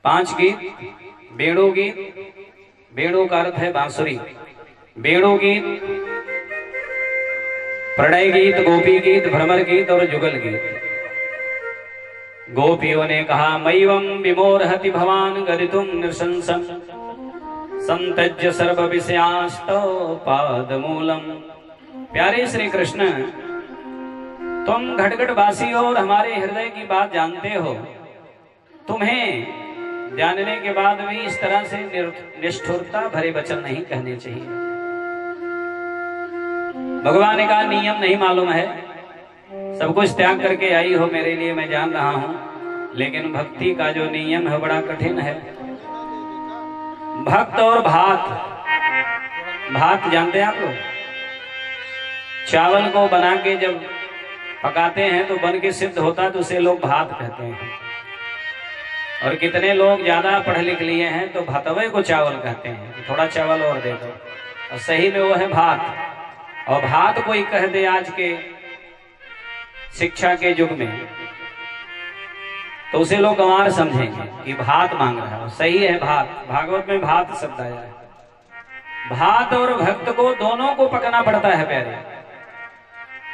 5 गीत। वेणु गीत, वेणु का अर्थ है बांसुरी। वेणु गीत, प्रणय गीत, गोपी गीत, भ्रमर गीत और जुगल गीत। गोपियों ने कहा मैवं विमोरहति भवान गरितुम नृशंसं, संत्यज्य सर्व विषयास्तो पादमूलम। प्यारे श्री कृष्ण, तुम घटघटवासी हो और हमारे हृदय की बात जानते हो। तुम्हें जानने के बाद भी इस तरह से निष्ठुरता भरे वचन नहीं कहने चाहिए। भगवान ने कहा नियम नहीं मालूम है, सब कुछ त्याग करके आई हो मेरे लिए, मैं जान रहा हूं, लेकिन भक्ति का जो नियम है बड़ा कठिन है। भक्त और भात, भात जानते हैं आप लोग? चावल को बना के जब पकाते हैं तो बन के सिद्ध होता है तो उसे लोग भात कहते हैं। और कितने लोग ज्यादा पढ़ लिख लिए हैं तो भतवे को चावल कहते हैं कि थोड़ा चावल और दे दो, और सही में वो है भात। और भात कोई कह दे आज के शिक्षा के युग में तो उसे लोग गंवार समझेंगे कि भात मांग रहा है। सही है भात, भागवत में भात शब्द आया है। भात और भक्त को दोनों को पकना पड़ता है प्यारे।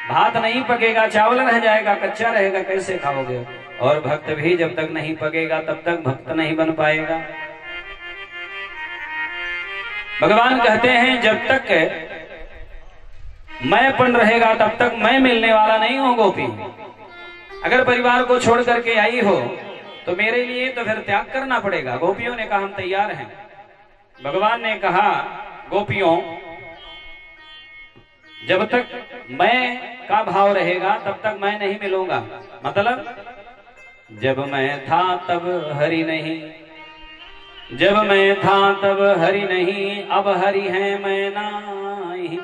भात नहीं पकेगा चावल रह जाएगा, कच्चा रहेगा, कैसे खाओगे। और भक्त भी जब तक नहीं पकेगा तब तक भक्त नहीं बन पाएगा। भगवान कहते हैं जब तक मैंपन रहेगा तब तक मैं मिलने वाला नहीं हूं गोपी। अगर परिवार को छोड़ करके आई हो तो मेरे लिए तो फिर त्याग करना पड़ेगा। गोपियों ने कहा हम तैयार हैं। भगवान ने कहा गोपियों जब तक मैं का भाव रहेगा तब तक मैं नहीं मिलूंगा। मतलब जब मैं था तब हरि नहीं, जब मैं था तब हरि नहीं, अब हरि है मैं नाही।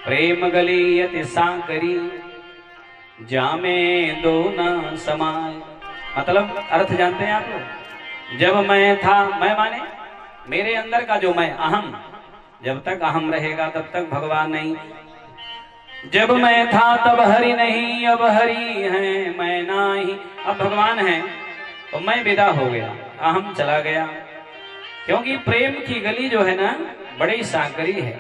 प्रेम गली यति सांकरी जामे दो न समाय। मतलब अर्थ जानते हैं आप लोग। जब मैं था, मैं माने मेरे अंदर का जो मैं अहम, जब तक अहम रहेगा तब तक भगवान नहीं। जब मैं था तब हरि नहीं, अब हरि है मैं नाही। अब भगवान है तो मैं विदा हो गया, अहम चला गया। क्योंकि प्रेम की गली जो है ना बड़ी सांकरी है।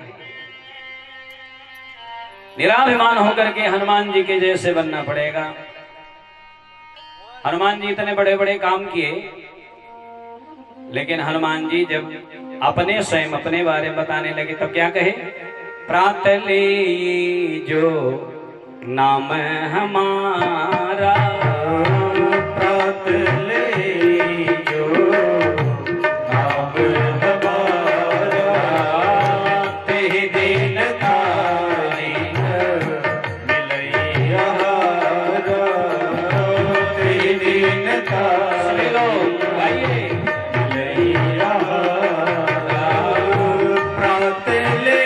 निराभिमान होकर के हनुमान जी के जैसे बनना पड़ेगा। हनुमान जी इतने बड़े बड़े काम किए, लेकिन हनुमान जी जब अपने स्वयं अपने बारे में बताने लगे तब क्या कहे? प्रातले जो नाम हमारा, प्रातले जो नाम हमारा, तेहि दिन तारीख मिलैया हारा, तेहि दिन तारीख मिलैया हारा, प्रातले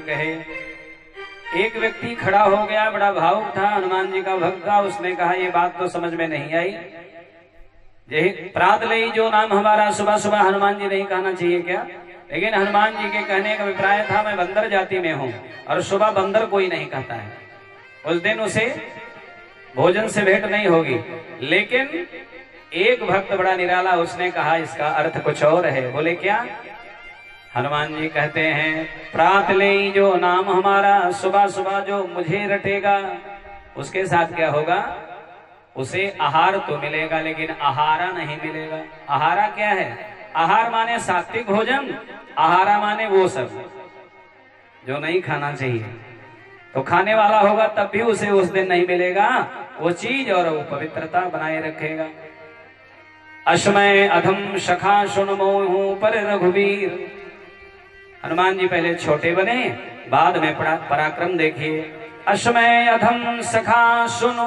कहे। एक व्यक्ति खड़ा हो गया, बड़ा भावुक था, हनुमान जी का भक्त था। उसने कहा ये बात तो समझ में नहीं आई। यही प्रातले जो नाम हमारा, सुबह सुबह हनुमान जी नहीं कहना चाहिए क्या? लेकिन हनुमान जी के कहने का अभिप्राय था मैं बंदर जाति में हूं और सुबह बंदर कोई नहीं कहता है। उस दिन उसे भोजन से भेंट नहीं होगी। लेकिन एक भक्त बड़ा निराला, उसने कहा इसका अर्थ कुछ और है। बोले क्या? हनुमान जी कहते हैं प्रातले जो नाम हमारा, सुबह सुबह जो मुझे रटेगा उसके साथ क्या होगा? उसे आहार तो मिलेगा लेकिन आहारा नहीं मिलेगा। आहारा क्या है? आहार माने सात्विक भोजन, आहारा माने वो सब जो नहीं खाना चाहिए। तो खाने वाला होगा तब भी उसे उस दिन नहीं मिलेगा वो चीज, और वो पवित्रता बनाए रखेगा। अश्मय अधम सखा सुन मोहू पर रघुवीर। हनुमान जी पहले छोटे बने, बाद में पराक्रम देखिए। अश्मय अधम सखा सुन,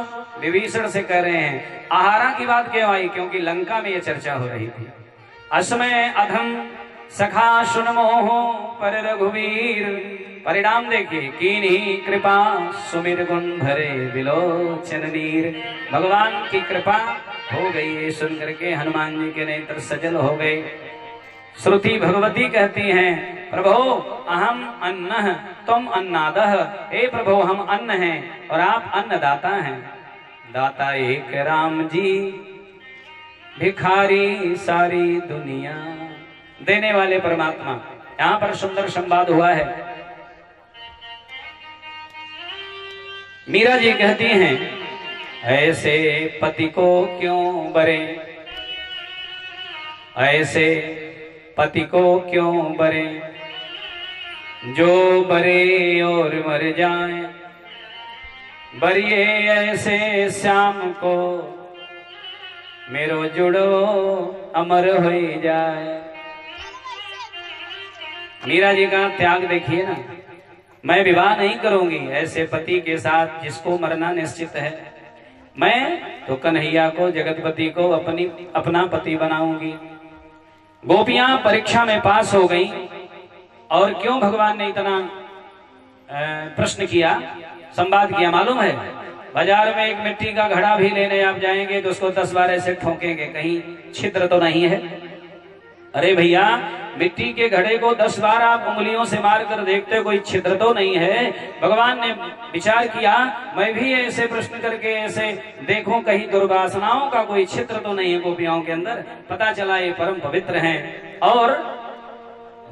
विभीषण से कह रहे हैं। आहारा की बात क्यों आई? क्योंकि लंका में ये चर्चा हो रही थी। अश्मय अधम सखा सुन मोह पर रघुवीर। परिणाम देखिए, कीन्ही कृपा सुमिर गुण भरे विलोचन नीर। भगवान की कृपा हो गई सुन करके हनुमान जी के नेत्र सजल हो गए। श्रुति भगवती कहती हैं प्रभो अहम अन्न तुम अन्नादः। हे प्रभो हम अन्न हैं और आप अन्नदाता हैं। दाता एक राम जी, भिखारी सारी दुनिया। देने वाले परमात्मा। यहाँ पर सुंदर संवाद हुआ है। मीरा जी कहती हैं ऐसे पति को क्यों बरे, ऐसे पति को क्यों बरे, जो बरे और मर जाए, बरिए ऐसे श्याम को, मेरो जुड़ो अमर हो जाए। मीरा जी का त्याग देखिए ना, मैं विवाह नहीं करूंगी ऐसे पति के साथ जिसको मरना निश्चित है, मैं तो कन्हैया को, जगतपति को अपना पति बनाऊंगी। गोपियां परीक्षा में पास हो गई। और क्यों भगवान ने इतना प्रश्न किया, संवाद किया मालूम है? बाजार में एक मिट्टी का घड़ा भी लेने आप जाएंगे तो उसको 10 बार ऐसे ठोकेंगे, कहीं छिद्र तो नहीं है। अरे भैया, मिट्टी के घड़े को 10 बार आप उंगलियों से मार कर देखते, कोई छिद्र तो नहीं है। भगवान ने विचार किया, मैं भी ऐसे प्रश्न करके ऐसे देखूं कहीं दुर्वासनाओं का कोई छिद्र तो नहीं है गोपियों के अंदर। पता चला ये परम पवित्र हैं। और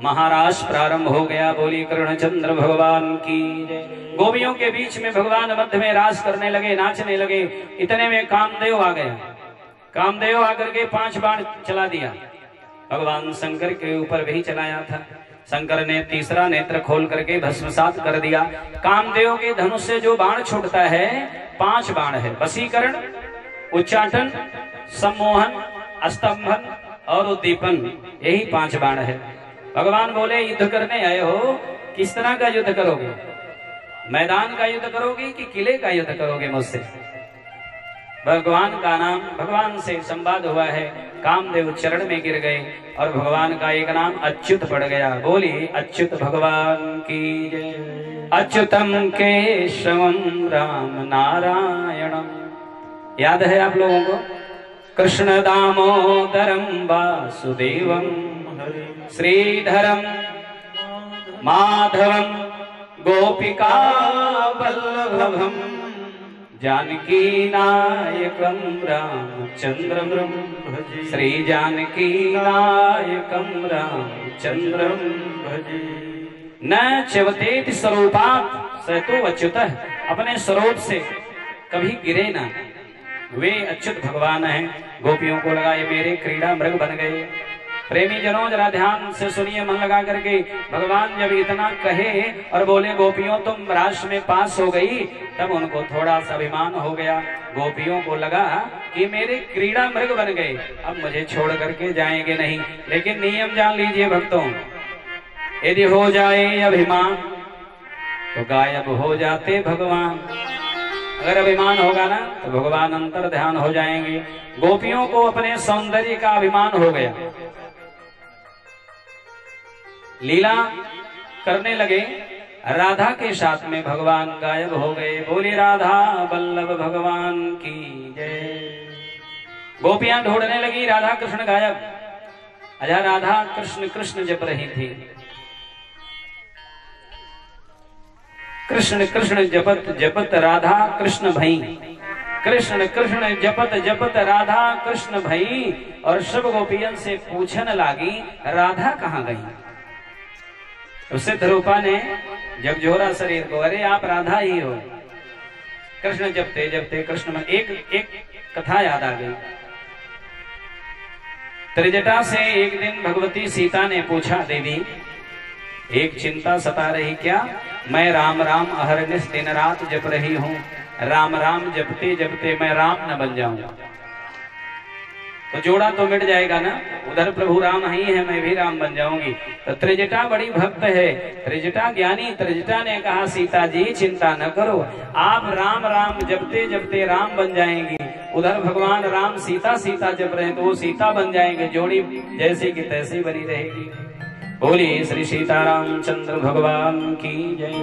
महाराज प्रारंभ हो गया। बोली कृष्णचंद्र भगवान की जय। गोपियों के बीच में भगवान मध्य में रास करने लगे, नाचने लगे। इतने में कामदेव आ गया। कामदेव आकर के 5 बाण चला दिया। भगवान शंकर के ऊपर भी चलाया था। शंकर ने तीसरा नेत्र खोल करके भस्मसात कर दिया। कामदेव के धनुष से जो बाण छूटता है 5 बाण है। वशीकरण, उच्चाटन, सम्मोहन, अस्तंभन और उद्दीपन, यही 5 बाण है। भगवान बोले, युद्ध करने आए हो, किस तरह का युद्ध करोगे? मैदान का युद्ध करोगे कि किले का युद्ध करोगे मुझसे? भगवान का नाम, भगवान से संवाद हुआ है। कामदेव चरण में गिर गए और भगवान का एक नाम अच्युत पड़ गया। बोली अच्युत भगवान की जय। अच्युतम केशवम राम नारायणम। याद है आप लोगों को? कृष्ण दामोदरम वासुदेवम श्रीधरम माधवम गोपिका वल्लभम जानकी नायकम रामचंद्रम भजे। श्री जानकी नायकम रामचंद्रम भजे। न च्यवतेति स्वरूपात् स तो अच्युतः। अपने स्वरूप से कभी गिरे ना, वे अच्युत भगवान हैं। गोपियों को लगा ये मेरे क्रीड़ा मृग बन गए। प्रेमी जनों जरा ध्यान से सुनिए, मन लगा करके। भगवान जब इतना कहे और बोले गोपियों तुम रास में पास हो गई, तब उनको थोड़ा सा अभिमान हो गया। गोपियों को लगा कि मेरे क्रीड़ा मृग बन गए, अब मुझे छोड़ करके जाएंगे नहीं। लेकिन नियम जान लीजिए भक्तों, यदि हो जाए अभिमान तो गायब हो जाते भगवान। अगर अभिमान होगा ना तो भगवान अंतर ध्यान हो जाएंगे। गोपियों को अपने सौंदर्य का अभिमान हो गया। लीला करने लगे, राधा के साथ में भगवान गायब हो गए। बोली राधा वल्लभ भगवान की जय। गोपियां ढूंढने लगी, राधा कृष्ण गायब। अच्छा, राधा कृष्ण कृष्ण जप रही थी। कृष्ण कृष्ण जपत जपत राधा कृष्ण भई। कृष्ण कृष्ण जपत जपत राधा कृष्ण भई। और सब गोपियन से पूछने लगी राधा कहाँ गई? उससे ध्रुपा ने जगजोरा शरीर को, अरे आप राधा ही हो। कृष्ण जपते जपते कृष्ण में एक कथा याद आ गई। त्रिजटा से एक दिन भगवती सीता ने पूछा, देवी एक चिंता सता रही क्या? मैं राम राम अहरनिश दिन रात जप रही हूँ। राम राम जपते जपते मैं राम न बन जाऊं तो जोड़ा तो मिट जाएगा ना। उधर प्रभु राम ही है, मैं भी राम बन जाऊंगी। तो त्रिजटा बड़ी भक्त है, त्रिजटा ज्ञानी। त्रिजटा ने कहा सीता जी चिंता न करो, आप राम राम जपते जपते राम बन जाएंगी। उधर भगवान राम सीता सीता जप रहे हैं तो वो सीता बन जाएंगे। जोड़ी जैसी की तैसी बनी रहेगी। बोलिए श्री सीताराम चंद्र भगवान की जय।